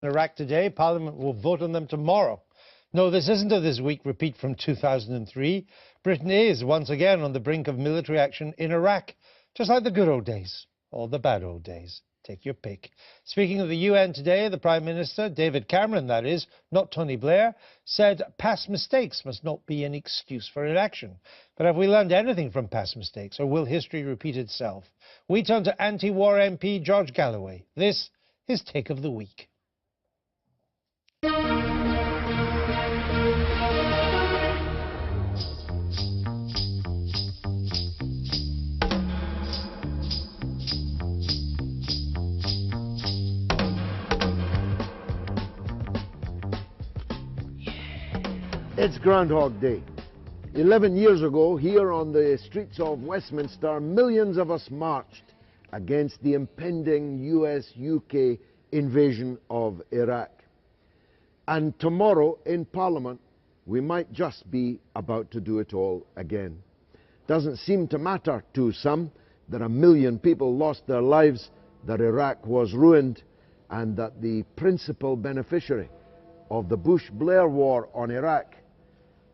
In Iraq today, Parliament will vote on them tomorrow. No, this isn't a This Week repeat from 2003. Britain is once again on the brink of military action in Iraq, just like the good old days, or the bad old days. Take your pick. Speaking of the UN today, the Prime Minister, David Cameron that is, not Tony Blair, said past mistakes must not be an excuse for inaction. But have we learned anything from past mistakes, or will history repeat itself? We turn to anti-war MP George Galloway. This is Take of the Week. It's Groundhog Day. 11 years ago, here on the streets of Westminster, millions of us marched against the impending US-UK invasion of Iraq. And tomorrow in Parliament, we might just be about to do it all again. Doesn't seem to matter to some that 1 million people lost their lives, that Iraq was ruined, and that the principal beneficiary of the Bush-Blair war on Iraq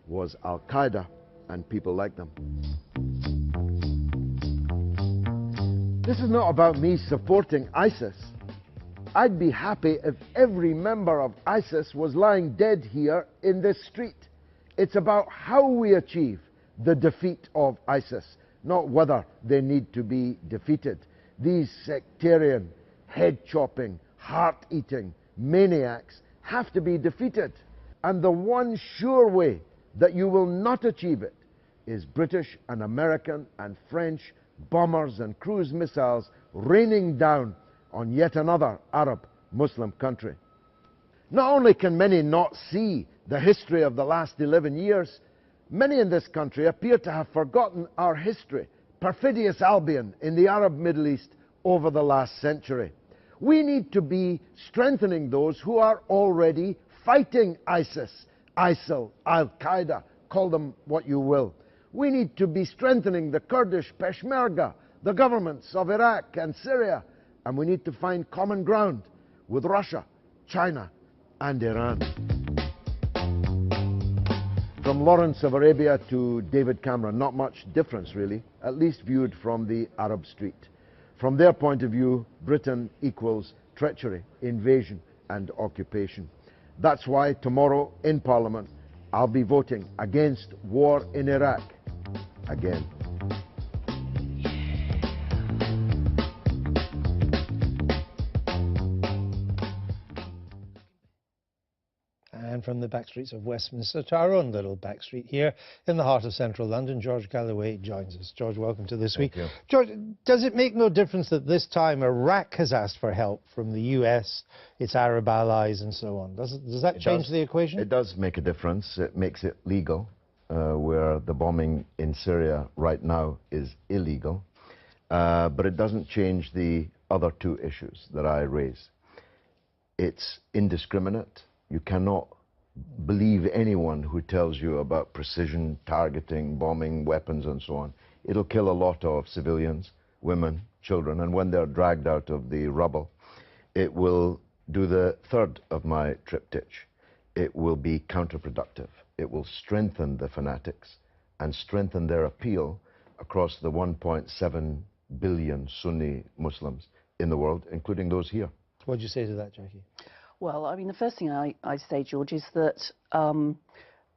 was Al-Qaeda and people like them. This is not about me supporting ISIS. I'd be happy if every member of ISIS was lying dead here in this street. It's about how we achieve the defeat of ISIS, not whether they need to be defeated. These sectarian, head-chopping, heart-eating maniacs have to be defeated. And the one sure way that you will not achieve it is British and American and French bombers and cruise missiles raining down on yet another Arab Muslim country. Not only can many not see the history of the last 11 years, many in this country appear to have forgotten our history, perfidious Albion in the Arab Middle East over the last century. We need to be strengthening those who are already fighting ISIS, ISIL, Al-Qaeda, call them what you will. We need to be strengthening the Kurdish Peshmerga, the governments of Iraq and Syria, and we need to find common ground with Russia, China, and Iran. From Lawrence of Arabia to David Cameron, not much difference really, at least viewed from the Arab street. From their point of view, Britain equals treachery, invasion, and occupation. That's why tomorrow in Parliament, I'll be voting against war in Iraq again. And from the back streets of Westminster to our own little back street here in the heart of central London, George Galloway joins us. George, welcome to This Week. Thank you. George, does it make no difference that this time Iraq has asked for help from the US, its Arab allies and so on? Does that change the equation? It does make a difference. It makes it legal, where the bombing in Syria right now is illegal. But it doesn't change the other two issues that I raise. It's indiscriminate. You cannot believe anyone who tells you about precision targeting, bombing, weapons and so on. It'll kill a lot of civilians, women, children, and when they're dragged out of the rubble, it will do the third of my triptych. It will be counterproductive. It will strengthen the fanatics and strengthen their appeal across the 1.7 billion Sunni Muslims in the world, including those here. What do you say to that, Jacqui? Well, I mean, the first thing I say, George, is that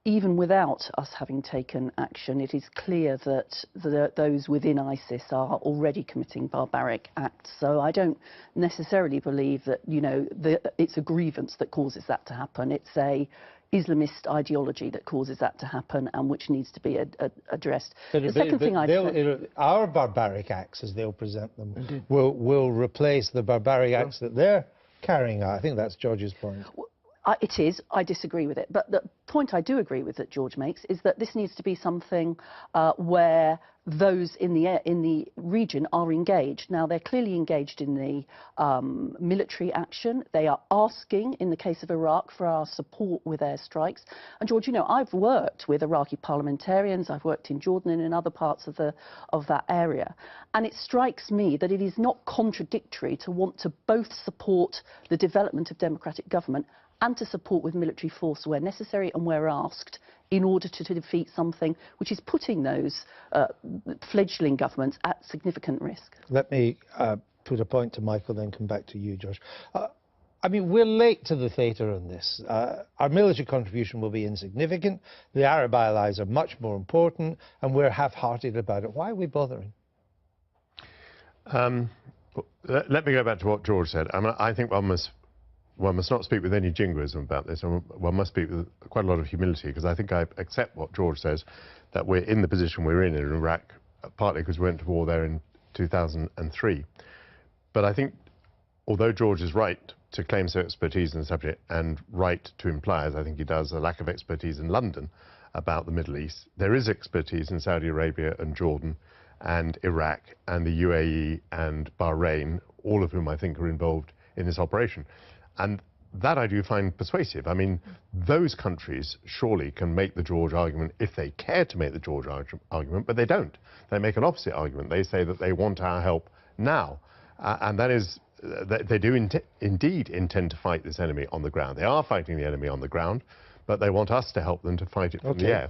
even without us having taken action, it is clear that those within ISIS are already committing barbaric acts. So I don't necessarily believe that, you know, it's a grievance that causes that to happen. It's a Islamist ideology that causes that to happen and which needs to be addressed. The second thing I'd say, our barbaric acts, as they'll present them, will replace the barbaric acts that they're carrying out. I think that's George's point. It is. I disagree with it. But point I do agree with that George makes is that this needs to be something where those in the region are engaged. Now, they're clearly engaged in the military action. They are asking, in the case of Iraq, for our support with airstrikes. And George, you know, I've worked with Iraqi parliamentarians. I've worked in Jordan and in other parts of that area. And it strikes me that it is not contradictory to want to both support the development of democratic government and to support with military force where necessary and where asked, in order to defeat something which is putting those fledgling governments at significant risk. Let me put a point to Michael, then come back to you, George. I mean, we're late to the theatre on this. Our military contribution will be insignificant. The Arab allies are much more important, and we're half-hearted about it. Why are we bothering? Let me go back to what George said. I think one must not speak with any jingoism about this, and one must speak with quite a lot of humility, because I think I accept what George says, that we're in the position we're in Iraq, partly because we went to war there in 2003. But I think, although George is right to claim some expertise in the subject, and right to imply, as I think he does, a lack of expertise in London about the Middle East, there is expertise in Saudi Arabia and Jordan and Iraq and the UAE and Bahrain, all of whom I think are involved in this operation. And that I do find persuasive. I mean, those countries surely can make the George argument if they care to make the George argument, but they don't. They make an opposite argument. They say that they want our help now. And that is, they do indeed intend to fight this enemy on the ground. They are fighting the enemy on the ground, but they want us to help them to fight it from the air.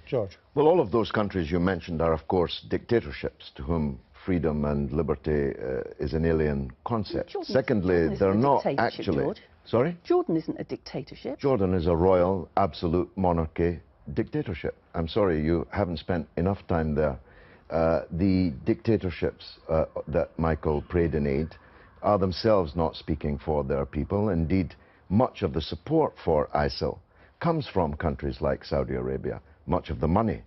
George. Well, all of those countries you mentioned are, of course, dictatorships to whom freedom and liberty is an alien concept. Secondly, they're not actually... George. Sorry? Jordan isn't a dictatorship. Jordan is a royal, absolute monarchy dictatorship. I'm sorry, you haven't spent enough time there. The dictatorships that Michael prayed in aid are themselves not speaking for their people. Indeed, much of the support for ISIL comes from countries like Saudi Arabia, much of the money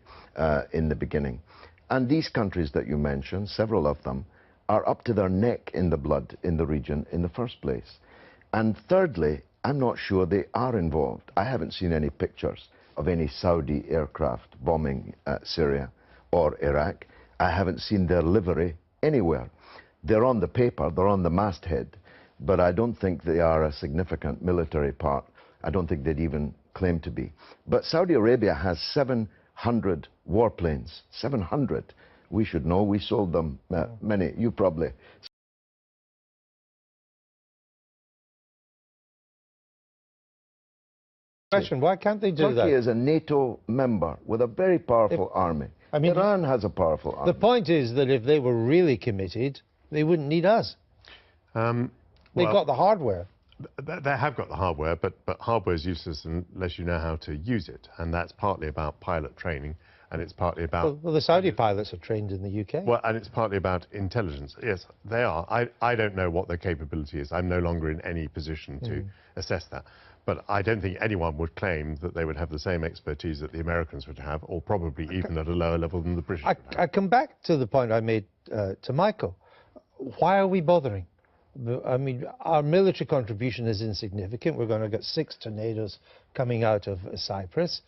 in the beginning. And these countries that you mentioned, several of them, are up to their neck in the blood in the region in the first place. And thirdly, I'm not sure they are involved. I haven't seen any pictures of any Saudi aircraft bombing Syria or Iraq. I haven't seen their livery anywhere. They're on the paper, they're on the masthead, but I don't think they are a significant military part. I don't think they'd even claim to be. But Saudi Arabia has 700 warplanes, 700. We should know, we sold them many, you probably. Question, why can't they do that? Turkey is a NATO member with a very powerful army. I mean, Iran has a powerful army. The point is that if they were really committed, they wouldn't need us. They've got the hardware. They have got the hardware, but hardware is useless unless you know how to use it. And that's partly about pilot training, and it's partly about... Well, the Saudi pilots are trained in the UK. Well, and it's partly about intelligence. Yes, they are. I don't know what their capability is. I'm no longer in any position to assess that. But I don't think anyone would claim that they would have the same expertise that the Americans would have, or probably even at a lower level than the British would have. I come back to the point I made to Michael. Why are we bothering? I mean, our military contribution is insignificant. We're going to get 6 tornadoes coming out of Cyprus.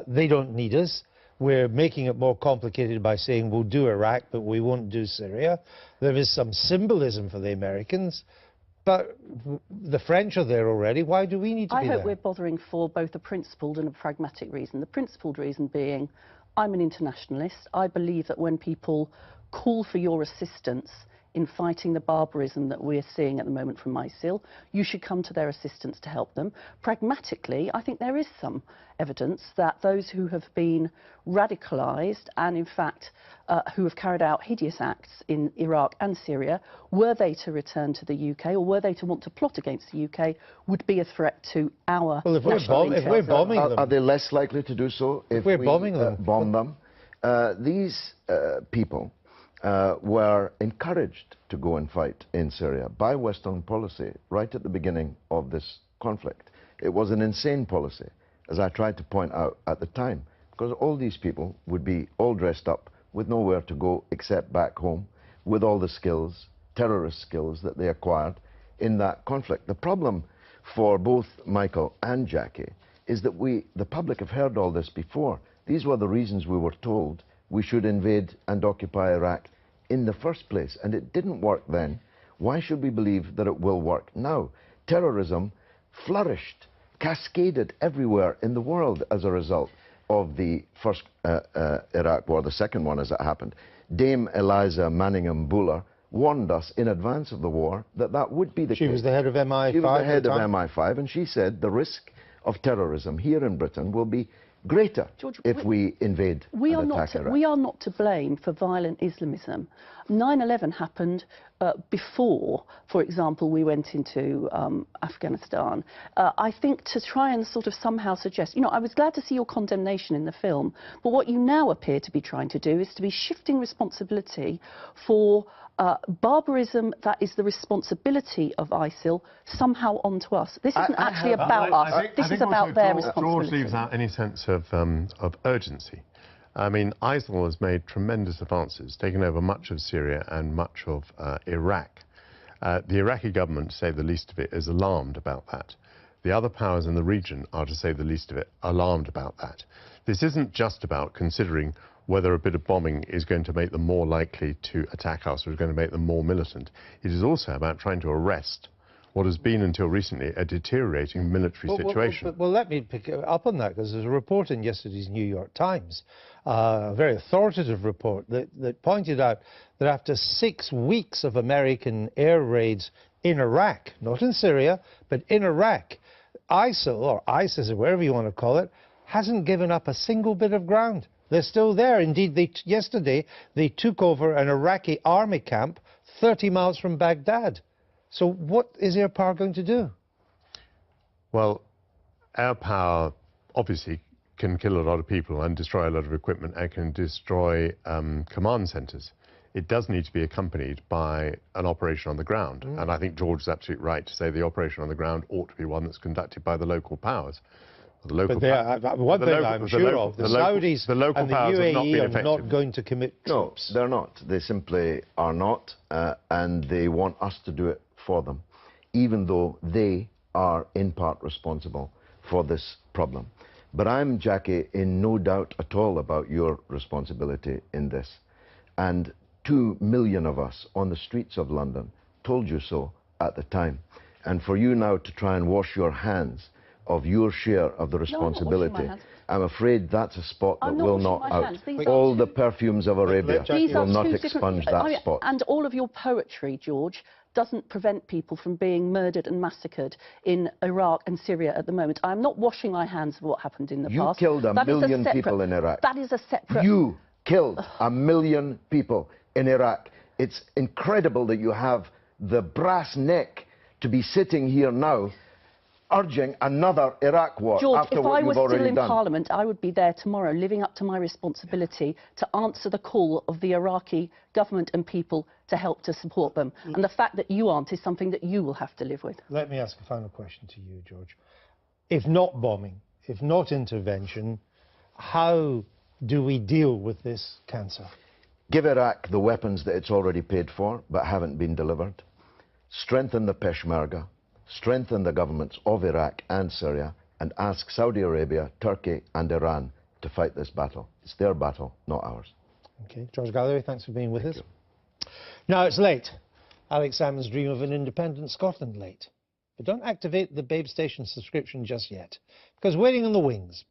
They don't need us. We're making it more complicated by saying we'll do Iraq, but we won't do Syria. There is some symbolism for the Americans, but the French are there already. Why do we need to be there? I hope we're bothering for both a principled and a pragmatic reason. The principled reason being, I'm an internationalist. I believe that when people call for your assistance in fighting the barbarism that we're seeing at the moment from ISIL, you should come to their assistance to help them. Pragmatically, I think there is some evidence that those who have been radicalised and, in fact, who have carried out hideous acts in Iraq and Syria, were they to return to the UK or were they to want to plot against the UK, would be a threat to our national interests. If we're bombing them... Are they less likely to do so if we're bombing them? Bomb them? These people were encouraged to go and fight in Syria by Western policy right at the beginning of this conflict. It was an insane policy, as I tried to point out at the time, because all these people would be all dressed up with nowhere to go except back home, with all the skills, terrorist skills that they acquired in that conflict. The problem for both Michael and Jacqui is that the public have heard all this before. These were the reasons we were told we should invade and occupy Iraq in the first place, and it didn't work then. Why should we believe that it will work now? Terrorism flourished, cascaded everywhere in the world as a result of the first Iraq war, the second one as it happened. Dame Eliza Manningham-Buller warned us in advance of the war that that would be the case. She was the head of MI5 She was the head at the of time. MI5, and she said the risk of terrorism here in Britain will be greater, George, if we invade and attack Iraq. We are not to blame for violent Islamism. 9/11 happened before, for example, we went into Afghanistan. I think to try and sort of somehow suggest, you know, I was glad to see your condemnation in the film, but what you now appear to be trying to do is to be shifting responsibility for barbarism that is the responsibility of ISIL somehow onto us. This isn't actually about us. This is about their responsibility. George leaves out any sense of urgency. I mean, ISIL has made tremendous advances, taken over much of Syria and much of Iraq. The Iraqi government, to say the least of it, is alarmed about that. The other powers in the region are, to say the least of it, alarmed about that. This isn't just about considering whether a bit of bombing is going to make them more likely to attack us or is going to make them more militant. It is also about trying to arrest what has been, until recently, a deteriorating military situation. Well, let me pick up on that, because there's a report in yesterday's New York Times, a very authoritative report, that pointed out that after 6 weeks of American air raids in Iraq, not in Syria, but in Iraq, ISIL, or ISIS, or whatever you want to call it, hasn't given up a single bit of ground. They're still there. Indeed, yesterday, they took over an Iraqi army camp 30 miles from Baghdad. So what is air power going to do? Well, air power obviously can kill a lot of people and destroy a lot of equipment and can destroy command centres. It does need to be accompanied by an operation on the ground. And I think George is absolutely right to say the operation on the ground ought to be one that's conducted by the local powers. One thing I'm sure of, the Saudis and the UAE are not going to commit troops. No, they're not. They simply are not, and they want us to do it for them, even though they are in part responsible for this problem. But I'm, Jacqui, in no doubt at all about your responsibility in this. And 2 million of us on the streets of London told you so at the time. And for you now to try and wash your hands of your share of the responsibility, I'm afraid that's a spot that will not out. All the perfumes of Arabia will not expunge that spot. And all of your poetry, George, doesn't prevent people from being murdered and massacred in Iraq and Syria at the moment. I'm not washing my hands of what happened in the past. You killed a million people in Iraq. That is a separate... You killed 1 million people in Iraq. It's incredible that you have the brass neck to be sitting here now urging another Iraq war, George, after what you've already done. if I was still in Parliament, I would be there tomorrow, living up to my responsibility to answer the call of the Iraqi government and people to help to support them. And the fact that you aren't is something that you will have to live with. Let me ask a final question to you, George. If not bombing, if not intervention, how do we deal with this cancer? Give Iraq the weapons that it's already paid for, but haven't been delivered. Strengthen the Peshmerga. Strengthen the governments of Iraq and Syria, and ask Saudi Arabia, Turkey and Iran to fight this battle. It's their battle, not ours. Okay, George Galloway, thanks for being with us. Now it's late. Alex Salmond's dream of an independent Scotland late. But don't activate the Babe Station subscription just yet, because waiting in the wings...